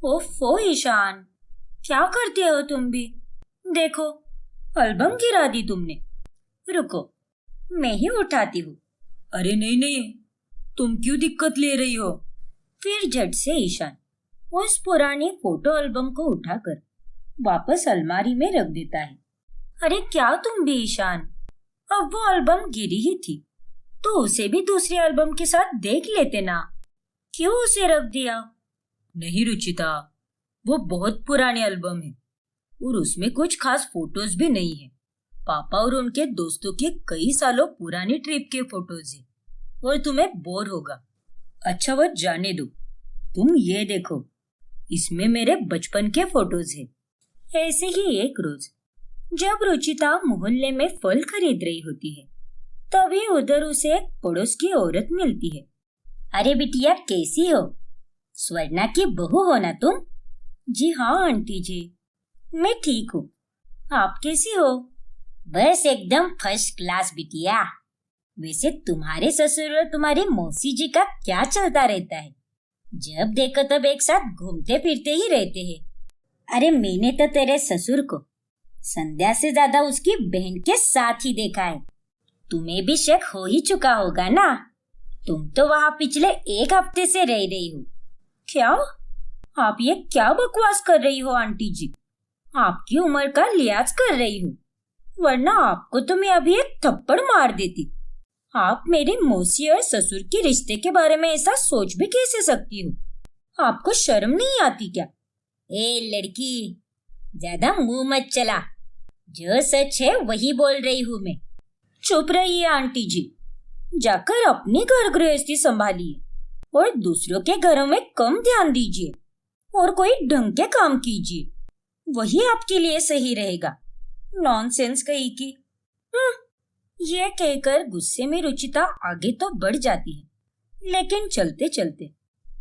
ओफो ईशान, क्या करते हो तुम भी? देखो, एल्बम गिरा दी तुमने। रुको, मैं ही उठाती हूँ। अरे नहीं नहीं, तुम क्यों दिक्कत ले रही हो? फिर झट से ईशान उस पुरानी फोटो एल्बम को उठाकर वापस अलमारी में रख देता है। अरे क्या तुम भी ईशान, अब वो एल्बम गिरी ही थी तो उसे भी दूसरी एल्बम के साथ देख लेते ना, क्यों उसे रख दिया? नहीं रुचिता, वो बहुत पुरानी एल्बम है और उसमें कुछ खास फोटोज भी नहीं है। पापा और उनके दोस्तों के कई सालों पुरानी ट्रिप के फोटोज है और तुम्हें बोर होगा। अच्छा वो जाने दो, तुम ये देखो, इसमें मेरे बचपन के फोटोज है। ऐसे ही एक रोज जब रुचिता मोहल्ले में फल खरीद रही होती है, तभी उधर उसे एक पड़ोस की औरत मिलती है। अरे बिटिया, कैसी हो? स्वर्णा की बहू हो ना तुम? जी हाँ आंटी जी, मैं ठीक हूँ। आप कैसी हो? बस एकदम फर्स्ट क्लास बिटिया। वैसे तुम्हारे ससुर और तुम्हारी मौसी जी का क्या चलता रहता है? जब देखो तब एक साथ घूमते फिरते ही रहते हैं। अरे मैंने तो तेरे ससुर को संध्या से ज्यादा उसकी बहन के साथ ही देखा है। तुम्हें भी शक हो ही चुका होगा ना? तुम तो वहाँ पिछले एक हफ्ते से रह रही हो। क्या? आप ये क्या बकवास कर रही हो आंटी जी? आपकी उम्र का लिहाज कर रही हूँ, वरना आपको तो मैं अभी एक थप्पड़ मार देती। आप मेरी मौसी और ससुर के रिश्ते के बारे में ऐसा सोच भी कैसे सकती हो? आपको शर्म नहीं आती क्या? ए लड़की, ज्यादा मुंह मत चला। जो सच है वही बोल रही हूँ मैं। चुप रहिए आंटी जी, जाकर अपनी घर गृहस्थी संभालिए और दूसरों के घरों में कम ध्यान दीजिए और कोई ढंग के काम कीजिए, वही आपके लिए सही रहेगा। नॉनसेंस कही की। ये कहकर गुस्से में रुचिता आगे तो बढ़ जाती है, लेकिन चलते चलते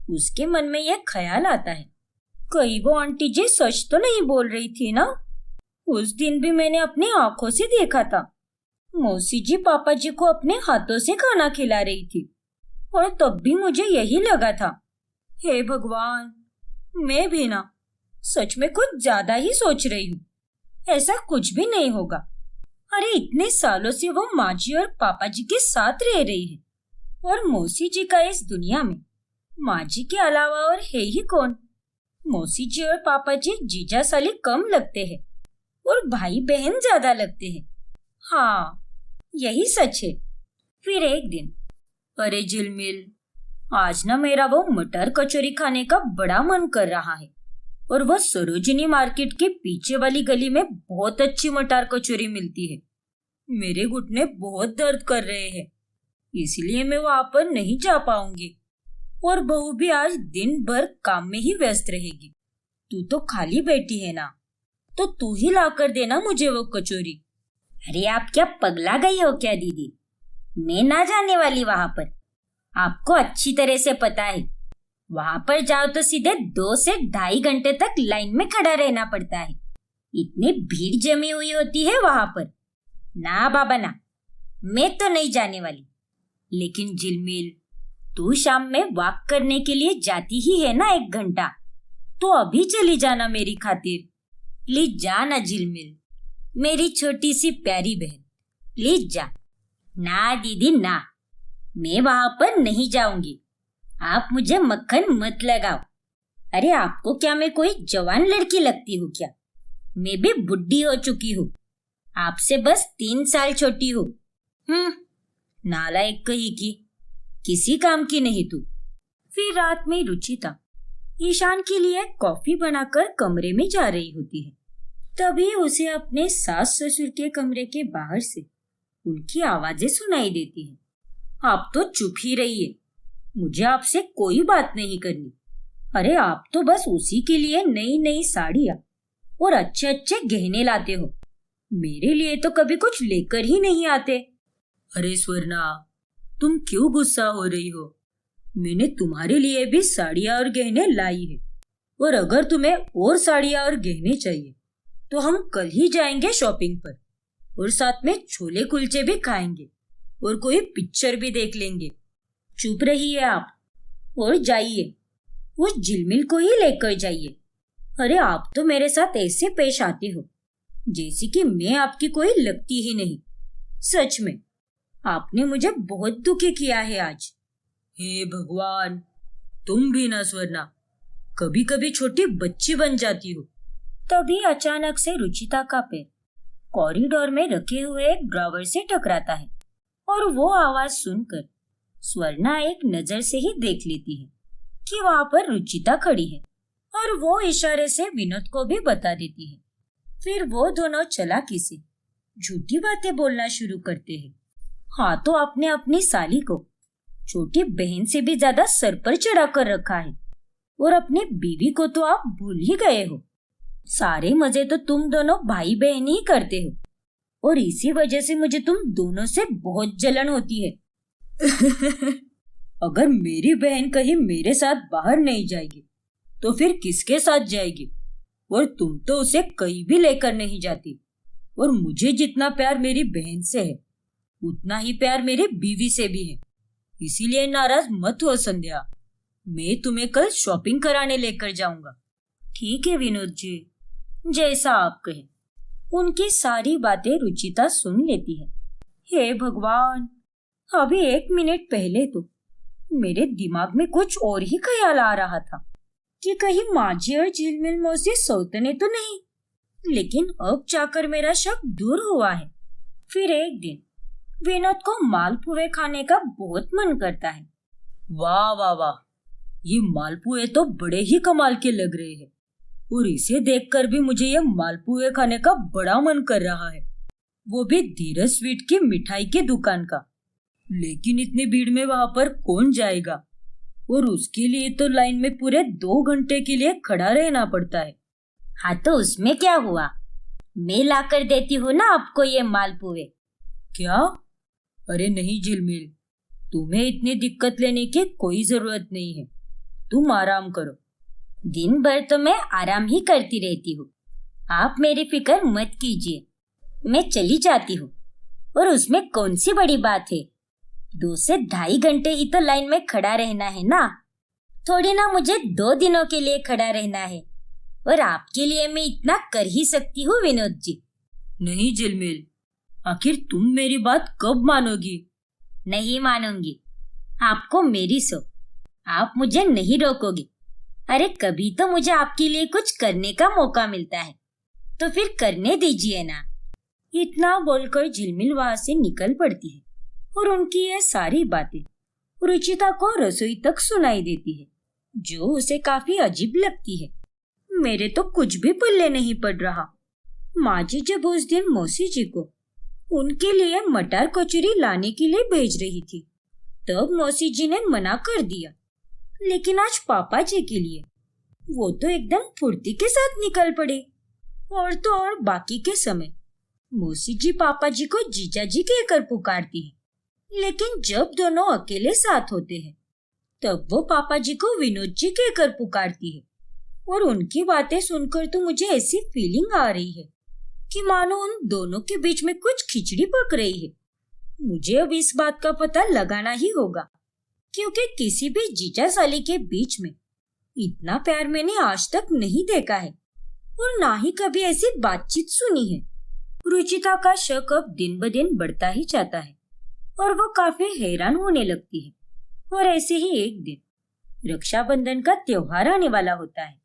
उसके मन में यह ख्याल आता है, कहीं वो आंटी जी सच तो नहीं बोल रही थी ना? उस दिन भी मैंने अपनी आंखों से देखा था मौसी जी पापा जी को अपने हाथों से खाना खिला रही थी और तब भी मुझे यही लगा था, हे भगवान, मैं भी ना सच में कुछ ज्यादा ही सोच रही हूँ। ऐसा कुछ भी नहीं होगा। अरे इतने सालों से वो माँ जी और पापा जी के साथ रह रही है और मौसी जी का इस दुनिया में माँ जी के अलावा और है ही कौन। मौसी जी और पापा जी जीजा साली कम लगते हैं और भाई बहन ज्यादा लगते हैं। हाँ, यही सच है। फिर एक दिन, अरे झिलमिल, आज ना मेरा वो मटर कचौरी खाने का बड़ा मन कर रहा है और वह सरोजिनी मार्केट के पीछे वाली गली में बहुत अच्छी मटर कचौरी मिलती है। मेरे घुटने बहुत दर्द कर रहे हैं, इसलिए मैं वहां पर नहीं जा पाऊंगी और बहू भी आज दिन भर काम में ही व्यस्त रहेगी। तू तो खाली बैठी है ना, तो तू ही ला कर देना मुझे वो कचौरी। अरे आप क्या पगला गई हो क्या दीदी? मैं ना जाने वाली वहां पर। आपको अच्छी तरह से पता है, वहां पर जाओ तो सीधे 2 से 2.5 घंटे तक लाइन में खड़ा रहना पड़ता है। इतनी भीड़ जमी हुई होती है वहां पर। ना बाबा ना, मैं तो नहीं जाने वाली। लेकिन झिलमिल, तू शाम में वॉक करने के लिए जाती ही है ना 1 घंटा, तो अभी चली जाना मेरी खातिर। प्लीज जा ना झिलमिल, मेरी छोटी सी प्यारी बहन, प्लीज जा। ना दीदी ना, मैं वहां पर नहीं जाऊंगी। आप मुझे मक्खन मत लगाओ। अरे आपको क्या मैं कोई जवान लड़की लगती हूँ क्या? मैं भी बुढ़ी हो चुकी हूँ, आपसे बस 3 साल छोटी हूँ। नालायक कही की, किसी काम की नहीं तू। फिर रात में रुचिता ईशान के लिए कॉफी बनाकर कमरे में जा रही होती है। तभी उसे अपने सास ससुर के कमरे के बाहर से उनकी आवाजें सुनाई देती हैं। आप तो चुप ही रहिए, मुझे आपसे कोई बात नहीं करनी। अरे आप तो बस उसी के लिए नई नई साड़ियाँ और अच्छे अच्छे गहने लाते हो, मेरे लिए तो कभी कुछ लेकर ही नहीं आते। अरे स्वर्णा, तुम क्यों गुस्सा हो रही हो? मैंने तुम्हारे लिए भी साड़ियाँ और गहने लाई है, और अगर तुम्हें और साड़ियाँ और गहने चाहिए तो हम कल ही जाएंगे शॉपिंग पर और साथ में छोले कुलचे भी खाएंगे और कोई पिक्चर भी देख लेंगे। चुप रहिए आप और जाइए, उस झिलमिल को ही लेकर जाइए। अरे आप तो मेरे साथ ऐसे पेश आते हो जैसे कि मैं आपकी कोई लगती ही नहीं। सच में आपने मुझे बहुत दुखी किया है आज। हे भगवान, तुम भी ना स्वर्णा, कभी कभी छोटी बच्ची बन जाती हो। तभी अचानक से रुचिता का पैर कॉरिडोर में रखे हुए एक ड्रॉवर से टकराता है और वो आवाज सुनकर स्वर्णा एक नजर से ही देख लेती है कि वहां पर रुचिता खड़ी है और वो इशारे से विनोद को भी बता देती है। फिर वो दोनों चालाकी से झूठी बातें बोलना शुरू करते हैं। हाँ, तो आपने अपनी साली को छोटी बहन से भी ज्यादा सर पर चढ़ा कर रखा है और अपनी बीवी को तो आप भूल ही गए हो। सारे मजे तो तुम दोनों भाई बहन ही करते हो और इसी वजह से मुझे तुम दोनों से बहुत जलन होती है। अगर मेरी बहन कहीं मेरे साथ बाहर नहीं जाएगी तो फिर किसके साथ जाएगी? और तुम तो उसे कहीं भी लेकर नहीं जाती। और मुझे जितना प्यार मेरी बहन से है उतना ही प्यार मेरी बीवी से भी है, इसीलिए नाराज मत हो संध्या। मैं तुम्हें कल शॉपिंग कराने लेकर जाऊंगा। ठीक है विनोद जी, जैसा आप कहें। उनकी सारी बातें रुचिता सुन लेती है। हे भगवान, अभी 1 मिनट पहले तो मेरे दिमाग में कुछ और ही ख्याल आ रहा था कि कहीं माँ जी और झिलमिल मौसी सौतने तो नहीं, लेकिन अब जाकर मेरा शक दूर हुआ है। फिर एक दिन विनोद को मालपुए खाने का बहुत मन करता है। वाह वाह वाह, ये मालपुए तो बड़े ही कमाल के लग रहे हैं और इसे देखकर भी मुझे ये मालपुए खाने का बड़ा मन कर रहा है, वो भी धीरज स्वीट की मिठाई की दुकान का। लेकिन इतनी भीड़ में वहां पर कौन जाएगा और उसके लिए तो लाइन में पूरे 2 घंटे के लिए खड़ा रहना पड़ता है। हाँ तो उसमें क्या हुआ, मैं लाकर देती हूँ ना आपको ये मालपुए। क्या? अरे नहीं झिलमिल, तुम्हें इतनी दिक्कत लेने की कोई जरूरत नहीं है, तुम आराम करो। दिन भर तो मैं आराम ही करती रहती हूँ, आप मेरी फिक्र मत कीजिए, मैं चली जाती हूँ। और उसमें कौन सी बड़ी बात है? 2 से 2.5 घंटे ही तो लाइन में खड़ा रहना है ना, थोड़ी ना मुझे 2 दिनों के लिए खड़ा रहना है। और आपके लिए मैं इतना कर ही सकती हूँ विनोद जी। नहीं झिलमिल, आखिर तुम मेरी बात कब मानोगी? नहीं मानूंगी। आपको मेरी सो, आप मुझे नहीं रोकोगे। अरे कभी तो मुझे आपके लिए कुछ करने का मौका मिलता है, तो फिर करने दीजिए ना। इतना बोलकर झिलमिल वहां से निकल पड़ती है और उनकी ये सारी बातें रुचिता को रसोई तक सुनाई देती है, जो उसे काफी अजीब लगती है। मेरे तो कुछ भी पल्ले नहीं पड़ रहा। माँ जी जब उस दिन मौसी जी को उनके लिए मटर कचौरी लाने के लिए भेज रही थी, तब मौसी जी ने मना कर दिया, लेकिन आज पापा जी के लिए वो तो एकदम फुर्ती के साथ निकल पड़े। और तो और बाकी के समय मौसी जी पापा जी को जीजा जी कहकर पुकारती है, लेकिन जब दोनों अकेले साथ होते हैं तब वो पापा जी को विनोद जी कहकर पुकारती है। और उनकी बातें सुनकर तो मुझे ऐसी फीलिंग आ रही है कि मानो उन दोनों के बीच में कुछ खिचड़ी पक रही है। मुझे अब इस बात का पता लगाना ही होगा, क्योंकि किसी भी जीजा साली के बीच में इतना प्यार मैंने आज तक नहीं देखा है और ना ही कभी ऐसी बातचीत सुनी है। रुचिता का शक अब दिन ब दिन बढ़ता ही जाता है और वो काफी हैरान होने लगती है। और ऐसे ही एक दिन रक्षाबंधन का त्योहार आने वाला होता है।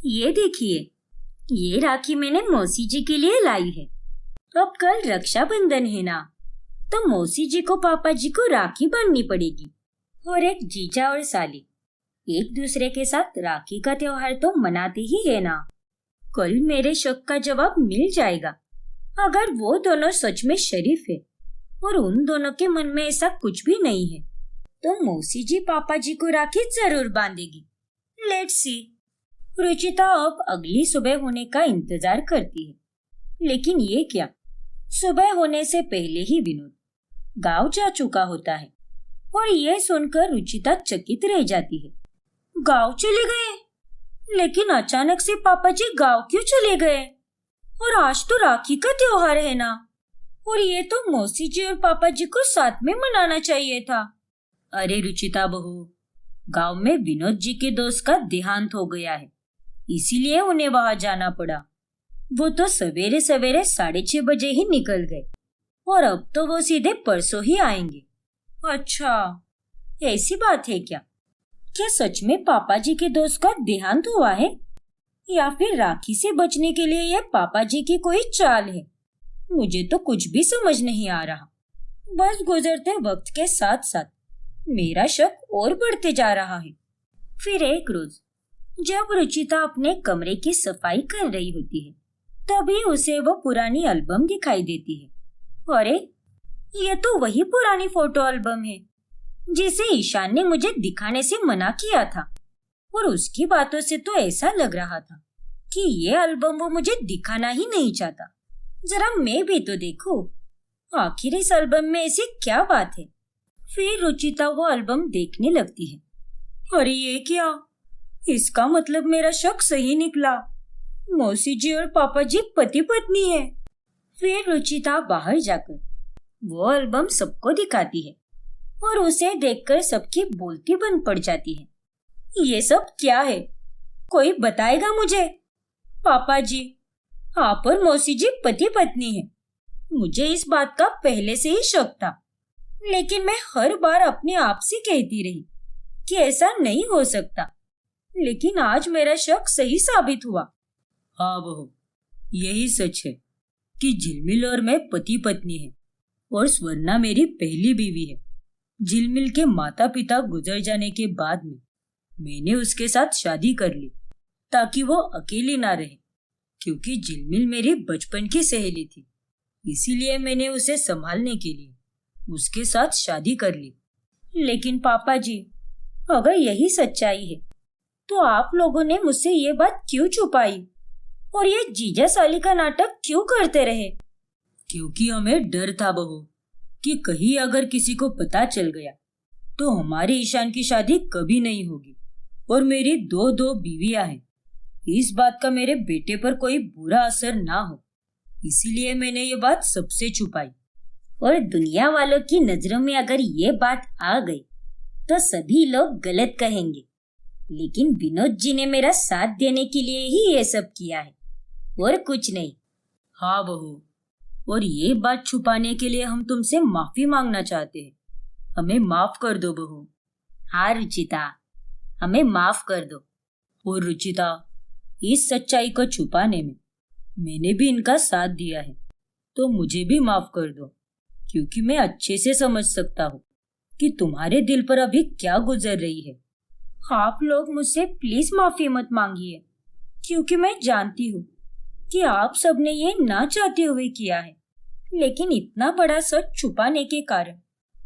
ये देखिए, ये राखी मैंने मौसी जी के लिए लाई है। अब कल रक्षाबंधन है ना, तो मौसी जी को पापा जी को राखी बांधनी पड़ेगी। और एक जीजा और साली एक दूसरे के साथ राखी का त्योहार तो मनाते ही है ना। कल मेरे शक का जवाब मिल जाएगा। अगर वो दोनों सच में शरीफ है और उन दोनों के मन में ऐसा कुछ भी नहीं है, तो मौसी जी पापा जी को राखी जरूर बांधेगी। Let's see. रुचिता अब अगली सुबह होने का इंतजार करती है, लेकिन ये क्या, सुबह होने से पहले ही विनोद गांव जा चुका होता है। और ये सुनकर रुचिता चकित रह जाती है। गांव चले गए? लेकिन अचानक से पापा जी गांव क्यों चले गए? और आज तो राखी का त्योहार है ना, और ये तो मौसी जी और पापा जी को साथ में मनाना चाहिए था। अरे रुचिता बहू, गांव में विनोद जी के दोस्त का देहांत हो गया है, इसीलिए उन्हें वहां जाना पड़ा। वो तो सवेरे सवेरे 6:30 बजे ही निकल गए और अब तो वो सीधे परसों ही आएंगे। अच्छा, ऐसी बात है क्या? क्या सच में पापा जी के दोस्त का देहांत हुआ है, या फिर राखी से बचने के लिए यह पापा जी की कोई चाल है? मुझे तो कुछ भी समझ नहीं आ रहा। बस गुजरते वक्त के साथ साथ मेरा शक और बढ़ते जा रहा है। फिर एक रोज जब रुचिता अपने कमरे की सफाई कर रही होती है, तभी उसे वो पुरानी एल्बम दिखाई देती है। अरे, ये तो वही पुरानी फोटो एल्बम है जिसे ईशान ने मुझे दिखाने से मना किया था। और उसकी बातों से तो ऐसा लग रहा था कि ये एल्बम वो मुझे दिखाना ही नहीं चाहता। जरा मैं भी तो देखूं, आखिर इस एल्बम में ऐसी क्या बात है। फिर रुचिता वो एल्बम देखने लगती है। अरे ये क्या, इसका मतलब मेरा शक सही निकला। मौसी जी और पापा जी पति पत्नी है। फिर रुचिता बाहर जाकर वो एल्बम सबको दिखाती है और उसे देखकर सबकी बोलती बंद पड़ जाती है। ये सब क्या है, कोई बताएगा मुझे? पापा जी, आप और मौसी जी पति पत्नी हैं। मुझे इस बात का पहले से ही शक था, लेकिन मैं हर बार अपने आप से कहती रही कि ऐसा नहीं हो सकता। लेकिन आज मेरा शक सही साबित हुआ। हाँ बहू, यही सच है कि झिलमिल और मैं पति पत्नी हैं और स्वर्णा मेरी पहली बीवी है। झिलमिल के माता पिता गुजर जाने के बाद में मैंने उसके साथ शादी कर ली ताकि वो अकेली ना रहे, क्योंकि झिलमिल मेरी बचपन की सहेली थी। इसीलिए मैंने उसे संभालने के लिए उसके साथ शादी कर ली। लेकिन पापा जी, अगर यही सच्चाई है तो आप लोगों ने मुझसे ये बात क्यों छुपाई और ये जीजा साली का नाटक क्यों करते रहे? क्योंकि हमें डर था बहू कि कहीं अगर किसी को पता चल गया तो हमारे ईशान की शादी कभी नहीं होगी और मेरी दो बीवियां हैं, इस बात का मेरे बेटे पर कोई बुरा असर ना हो। इसीलिए मैंने ये बात सबसे छुपाई। और दुनिया वालों की नजरों में अगर ये बात आ गई तो सभी लोग गलत कहेंगे, लेकिन विनोद जी ने मेरा साथ देने के लिए ही ये सब किया है और कुछ नहीं। हाँ बहू, और ये बात छुपाने के लिए हम तुमसे माफी मांगना चाहते हैं। हमें माफ कर दो बहू। हाँ रुचिता, हमें माफ कर दो। और रुचिता, इस सच्चाई को छुपाने में मैंने भी इनका साथ दिया है, तो मुझे भी माफ कर दो, क्योंकि मैं अच्छे से समझ सकता हूँ कि तुम्हारे दिल पर अभी क्या गुजर रही है। आप लोग मुझसे प्लीज माफी मत मांगिए, क्योंकि मैं जानती हूँ कि आप सबने ये ना चाहते हुए किया है, लेकिन इतना बड़ा सच छुपाने के कारण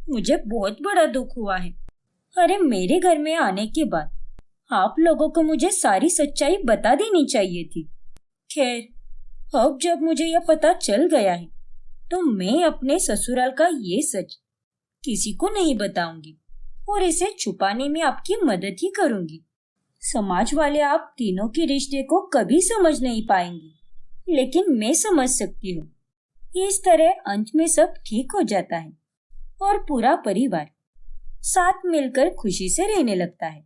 मुझे बहुत बड़ा दुख हुआ है। अरे मेरे घर में आने के बाद आप लोगों को मुझे सारी सच्चाई बता देनी चाहिए थी। खैर, अब जब मुझे यह पता चल गया है तो मैं अपने ससुराल का ये सच किसी को नहीं बताऊंगी और इसे छुपाने में आपकी मदद ही करूंगी। समाज वाले आप तीनों के रिश्ते को कभी समझ नहीं पाएंगे, लेकिन मैं समझ सकती हूँ। इस तरह अंत में सब ठीक हो जाता है और पूरा परिवार साथ मिलकर खुशी से रहने लगता है।